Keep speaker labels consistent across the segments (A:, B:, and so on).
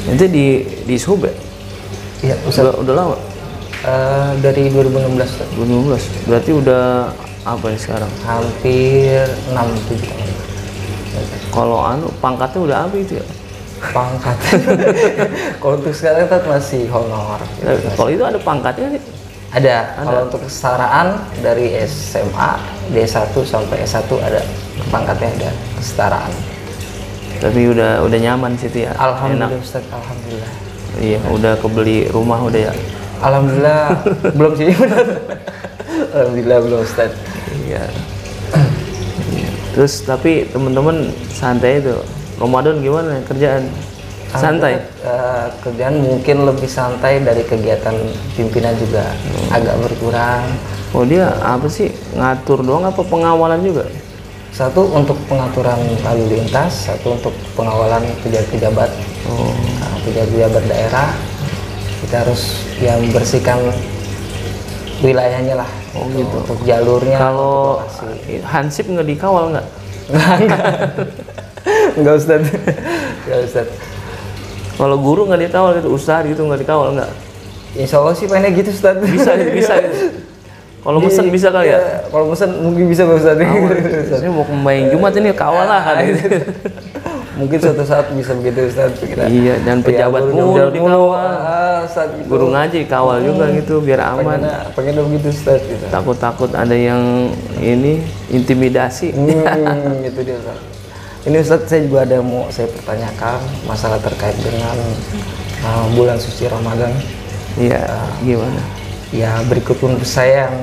A: Itu di Sub ya?
B: Iya, Ustaz.
A: Udah lama?
B: Dari 2016 Ustaz.
A: 2016. Berarti udah apa ya sekarang?
B: Hampir 6-7 tahun.
A: Kalau pangkatnya udah apa itu ya?
B: Pangkat. Kalau untuk sekarang Ustaz masih honor.
A: Kalau itu ada pangkatnya sih?
B: Ada. Kalau untuk kesetaraan dari SMA D1 sampai S1 ada pangkatnya, ada kesetaraan.
A: Tapi udah nyaman situ ya?
B: Alhamdulillah
A: Enak.
B: Ustaz, alhamdulillah.
A: Iya, udah kebeli rumah udah ya?
B: Alhamdulillah belum sih benar. Alhamdulillah belum Ustaz.
A: Iya. Terus tapi teman-teman santai itu. Ramadan gimana kerjaan? Santai?
B: Kerjaan mungkin lebih santai dari kegiatan pimpinan juga agak berkurang.
A: Oh dia apa sih? Ngatur doang apa pengawalan juga?
B: Satu untuk pengaturan lalu lintas, satu untuk pengawalan pejabat-pejabat. Pejabat-pejabat daerah. Kita harus yang bersihkan wilayahnya lah.
A: Oh gitu.
B: Untuk jalurnya.
A: Kalau Hansip nggak dikawal nggak?
B: Enggak Ustaz. Enggak Ustaz.
A: Kalau guru nggak dikawal gitu, ustaz gitu nggak dikawal nggak?
B: Insya Allah sih pengennya gitu Ustaz.
A: Bisa gitu. Kalau mesen bisa kali ya?
B: Kalau mesen mungkin bisa Pak Ustaz.
A: Saya mau kembali Jumat ini kawal lah kan.
B: Mungkin suatu saat bisa begitu Ustaz.
A: Iya, dan pejabat pun dikawal.
B: Gitu.
A: Guru ngaji kawal juga gitu biar aman.
B: Pengen begitu Ustaz. Gitu.
A: Takut-takut ada yang ini intimidasi.
B: Gitu dia Ustaz. Ini Ustaz, saya juga ada yang mau saya pertanyakan masalah terkait dengan bulan suci Ramadan.
A: Iya, gimana?
B: Ya berikut pun saya yang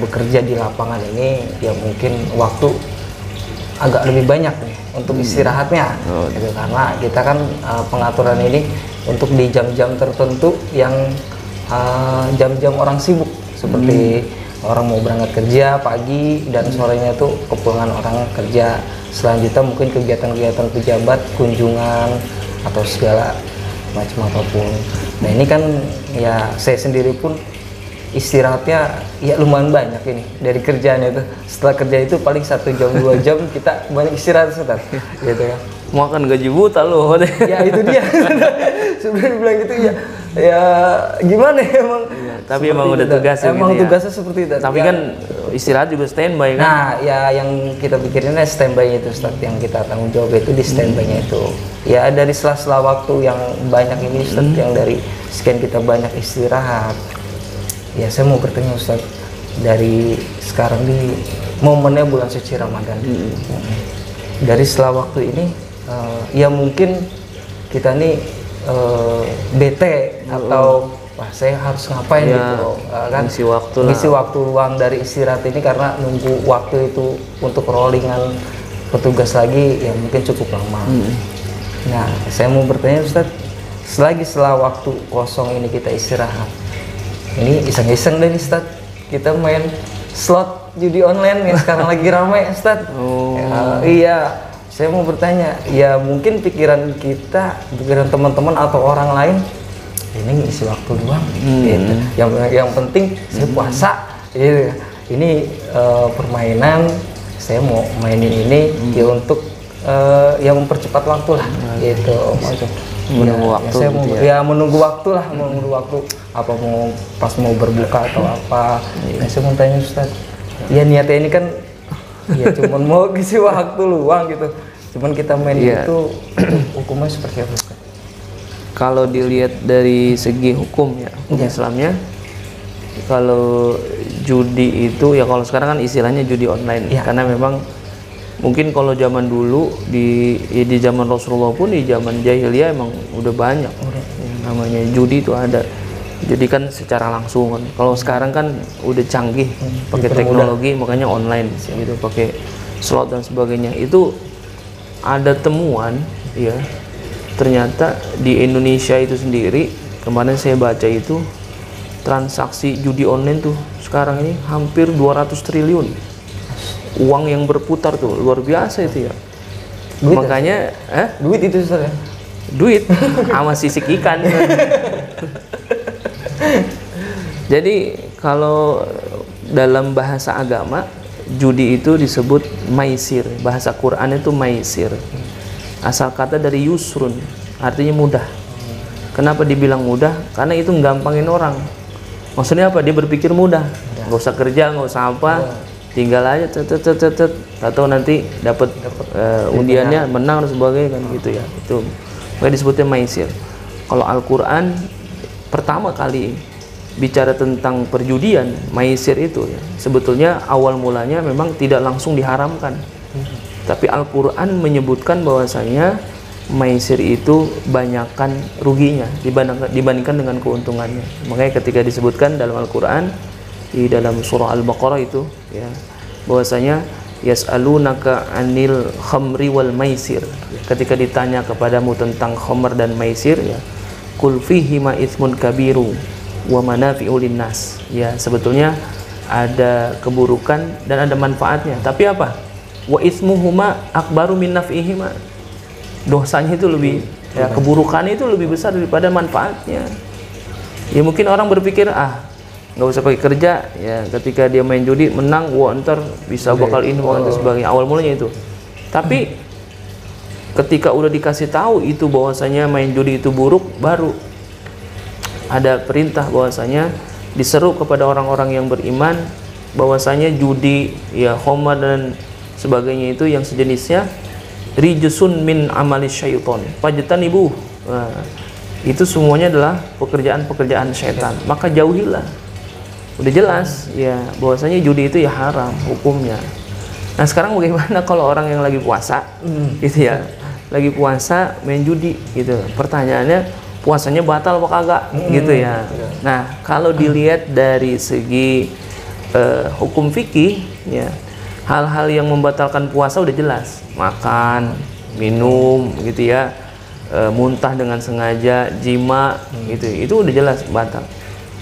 B: bekerja di lapangan ini, ya mungkin waktu agak lebih banyak nih untuk istirahatnya. Gitu. Karena kita kan pengaturan ini untuk di jam-jam tertentu yang jam-jam orang sibuk, seperti orang mau berangkat kerja pagi dan sorenya itu kepulangan orang kerja. Selanjutnya mungkin kegiatan-kegiatan pejabat, kunjungan atau segala macam apapun. Nah ini kan ya saya sendiri pun istirahatnya ya lumayan banyak ini dari kerjaan itu. Setelah kerja itu paling 1 jam 2 jam kita banyak istirahat Ustaz. Gitu ya.
A: Makan gaji buta loh.
B: Ya itu dia. Sebenarnya bilang gitu ya gimana ya emang.
A: Iya, tapi emang udah tugasnya
B: emang
A: gitu
B: tugasnya seperti itu.
A: Tapi
B: ya,
A: kan istirahat juga standby kan.
B: Nah, ya yang kita pikirin standby itu Ustaz, yang kita tanggung jawab itu di standby-nya itu. Ya dari sela-sela waktu yang banyak ini Ustaz, yang dari sekian kita banyak istirahat. Ya saya mau bertanya Ustaz, dari sekarang di momennya bulan suci Ramadan. Dari sela waktu ini ya mungkin kita nih bete atau wah saya harus ngapain
A: ya,
B: gitu kan,
A: ngisi
B: waktu luang dari istirahat ini karena nunggu waktu itu untuk rollingan petugas lagi ya mungkin cukup lama. Nah saya mau bertanya Ustaz, setelah waktu kosong ini kita istirahat, ini iseng-iseng deh Ustaz, kita main slot judi online yang sekarang lagi ramai Ustaz. Iya, saya mau bertanya, ya mungkin pikiran kita, pikiran teman-teman atau orang lain, ini isi waktu doang. Gitu. Yang penting saya puasa. Gitu. Ini permainan, saya mau mainin ini ya untuk yang mempercepat waktu lah. Gitu.
A: Menunggu waktu.
B: Saya ya menunggu waktu lah, menunggu waktu. Apa mau pas mau berbuka atau apa? Nah, saya mau tanya Ustaz. Ya niatnya ini kan ya cuman mau ngisi waktu luang gitu. Cuman kita main itu hukumnya seperti apa Ustaz?
A: Kalau dilihat dari segi hukum ya, hukum Islamnya, kalau judi itu ya kalau sekarang kan istilahnya judi online, karena memang mungkin kalau zaman dulu di zaman Rasulullah pun di zaman jahiliyah emang udah banyak yang namanya judi itu ada. Jadi kan secara langsung kan. Kalau sekarang kan udah canggih pakai teknologi, makanya online gitu, pakai slot dan sebagainya. Itu ada temuan ya, ternyata di Indonesia itu sendiri kemarin saya baca itu transaksi judi online tuh sekarang ini hampir 200 triliun uang yang berputar tuh, luar biasa itu ya. Duit makanya
B: duit itu Ustaz ya?
A: Duit sama sisik ikan. Jadi kalau dalam bahasa agama judi itu disebut maisir, bahasa Quran itu maisir. Asal kata dari yusrun. artinya mudah. Kenapa dibilang mudah? Karena itu gampangin orang. Maksudnya apa? Dia berpikir mudah, nggak usah kerja, nggak usah apa, tinggal aja atau nanti dapat undiannya menang dan sebagainya kan gitu ya. Itu makanya disebutnya maisir. Kalau Al-Quran pertama kali bicara tentang perjudian, maisir itu ya, sebetulnya awal mulanya memang tidak langsung diharamkan. Tapi Al-Quran menyebutkan bahwasanya maisir itu banyakkan ruginya dibandingkan dengan keuntungannya. Makanya ketika disebutkan dalam Al-Quran di dalam surah Al-Baqarah itu ya, bahwasanya yas'alunaka 'anil khamri wal maisir, ketika ditanya kepadamu tentang khamr dan maisir ya, qul fihi ma itsmun kabiru wa manafi'u linnas, ya sebetulnya ada keburukan dan ada manfaatnya, tapi apa? Wa itsmuhuma akbaru min naf'ihima, dosanya itu lebih ya, keburukannya itu lebih besar daripada manfaatnya. Ya mungkin orang berpikir nggak usah pakai kerja ya, ketika dia main judi menang, wah ntar bisa bakal ini dan sebagainya, awal mulanya itu. Tapi ketika udah dikasih tahu itu bahwasanya main judi itu buruk, baru ada perintah bahwasanya diseru kepada orang-orang yang beriman bahwasanya judi ya, khamar dan sebagainya itu yang sejenisnya rijsun min amali syaiton fajtanibuh. Itu semuanya adalah pekerjaan-pekerjaan syaitan, maka jauhilah. Udah jelas ya bahwasanya judi itu ya haram hukumnya. Nah sekarang bagaimana kalau orang yang lagi puasa gitu ya, lagi puasa main judi gitu, pertanyaannya puasanya batal apa kagak gitu ya. Nah kalau dilihat dari segi hukum fikih ya, hal-hal yang membatalkan puasa udah jelas, makan, minum gitu ya, muntah dengan sengaja, jima gitu, itu udah jelas batal.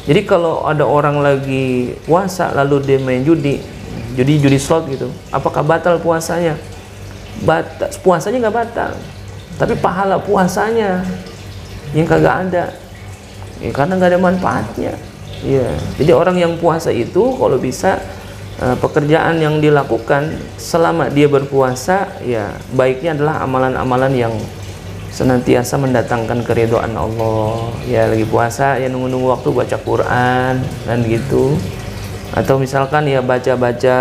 A: Jadi kalau ada orang lagi puasa lalu dia main judi slot gitu, apakah batal puasanya? Puasanya nggak batal, tapi pahala puasanya yang kagak ada ya, karena nggak ada manfaatnya ya. Jadi orang yang puasa itu kalau bisa pekerjaan yang dilakukan selama dia berpuasa ya, baiknya adalah amalan-amalan yang senantiasa mendatangkan keridhaan Allah ya. Lagi puasa ya nunggu-nunggu waktu baca Quran dan gitu, atau misalkan ya baca-baca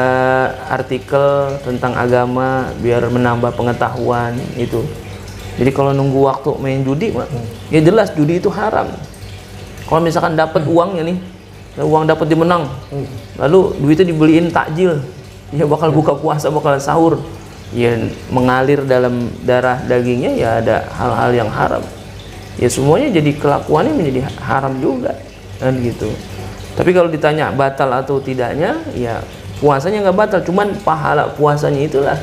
A: artikel tentang agama biar menambah pengetahuan itu. Jadi kalau nunggu waktu main judi ya jelas judi itu haram. Kalau misalkan dapat uangnya nih, uang dapat dimenang, lalu duitnya dibeliin takjil, ya bakal buka puasa, bakal sahur, ya mengalir dalam darah dagingnya ya ada hal-hal yang haram. Ya semuanya jadi kelakuannya menjadi haram juga kan gitu. Tapi kalau ditanya batal atau tidaknya, ya puasanya nggak batal, cuman pahala puasanya itulah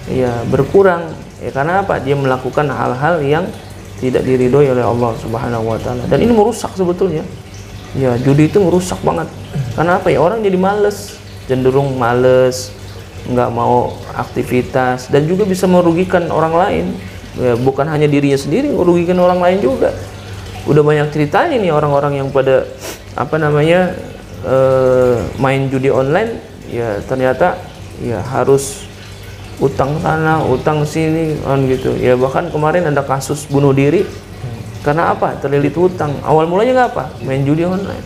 A: ya berkurang. Ya karena apa? Dia melakukan hal-hal yang tidak diridhoi oleh Allah Subhanahu wa taala. Dan ini merusak sebetulnya. Ya, judi itu merusak banget. Karena apa ya? Orang jadi males, cenderung males, nggak mau aktivitas, dan juga bisa merugikan orang lain. Ya, bukan hanya dirinya sendiri, merugikan orang lain juga. Udah banyak ceritanya nih orang-orang yang pada main judi online, ya ternyata ya harus utang sana, utang sini kan gitu. Ya bahkan kemarin ada kasus bunuh diri karena apa? Terlilit hutang. Awal mulanya nggak apa? Main judi online.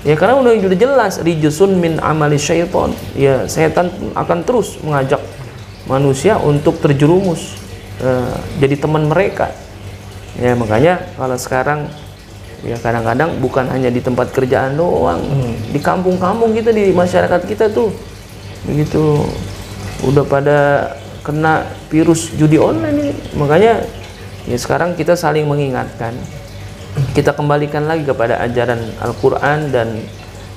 A: Ya karena udah jelas rijsun min amali syaiton. Ya setan akan terus mengajak manusia untuk terjerumus jadi teman mereka. Ya makanya kalau sekarang ya kadang-kadang bukan hanya di tempat kerjaan doang, di kampung-kampung kita, di masyarakat kita tuh begitu udah pada kena virus judi online ini. Makanya ya sekarang kita saling mengingatkan, kita kembalikan lagi kepada ajaran Al-Quran dan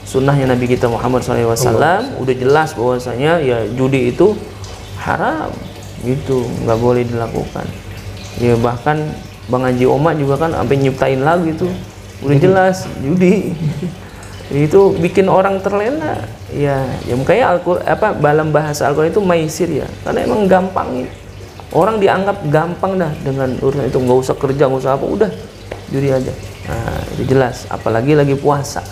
A: sunnahnya Nabi kita Muhammad SAW. Udah jelas bahwasanya ya judi itu haram gitu, nggak boleh dilakukan. Ya bahkan Bang Haji Oma juga kan sampai nyiptain lagu itu, udah jelas judi itu bikin orang terlena ya. Ya makanya dalam bahasa Al-Quran itu maisir ya, karena emang gampang. Orang dianggap gampang dah dengan urusan itu, nggak usah kerja, nggak usah apa, udah judi aja. Nah itu jelas, apalagi lagi puasa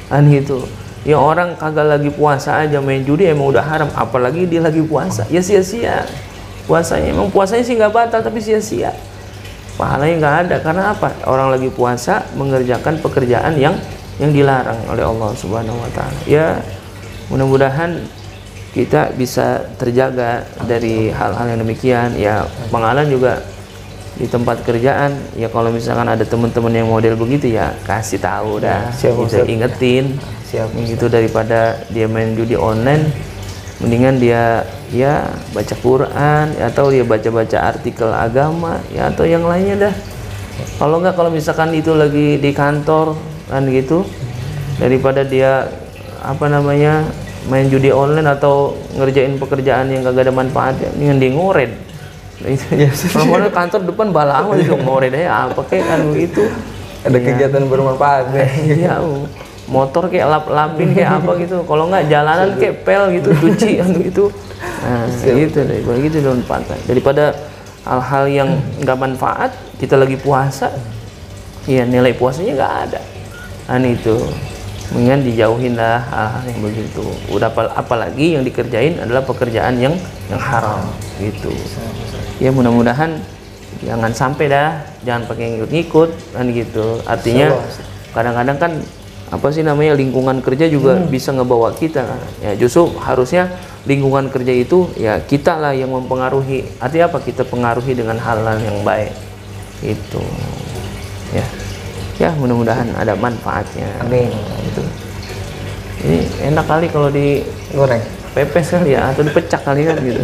A: kan gitu ya. Orang kagak lagi puasa aja main judi emang udah haram, apalagi dia lagi puasa, ya sia-sia puasanya. Emang puasanya sih nggak batal, tapi sia-sia pahalanya nggak ada. Karena apa? Orang lagi puasa mengerjakan pekerjaan yang dilarang oleh Allah Subhanahu wa taala. Ya, mudah-mudahan kita bisa terjaga dari hal-hal yang demikian. Ya, pengalan juga di tempat kerjaan, ya kalau misalkan ada teman-teman yang model begitu ya kasih tahu dah, kita ingetin. Gitu, daripada dia main judi online, mendingan dia ya baca Quran atau dia baca-baca artikel agama ya atau yang lainnya dah. Kalau enggak, kalau misalkan itu lagi di kantor kan gitu, daripada dia apa namanya main judi online atau ngerjain pekerjaan yang gak ada manfaatnya, mendingan dia ngored. Kalau kantor depan balang aja ngored aja apa kayak kan gitu.
B: Ada kegiatan bermanfaat deh.
A: Iya, motor kayak lap-lapin kayak apa gitu. Kalau nggak jalanan kayak pel gitu, cuci gitu. Nah, gitu deh. Begitu manfaatnya. Daripada hal-hal yang nggak manfaat, kita lagi puasa, ya nilai puasanya nggak ada. Kan itu, mendingan dijauhin lah hal-hal yang begitu. Udah apalagi yang dikerjain adalah pekerjaan yang haram gitu. Ya mudah-mudahan jangan sampai dah, jangan pakai ngikut-ngikut kan gitu. Artinya kadang-kadang kan apa sih namanya lingkungan kerja juga bisa ngebawa kita kan. Ya justru harusnya lingkungan kerja itu ya kita lah yang mempengaruhi. Artinya apa? Kita pengaruhi dengan hal-hal yang baik itu. Ya mudah-mudahan ada manfaatnya.
B: Amin.
A: Itu. Ini enak kali kalau digoreng, pepes kali ya atau dipecak kali kan gitu.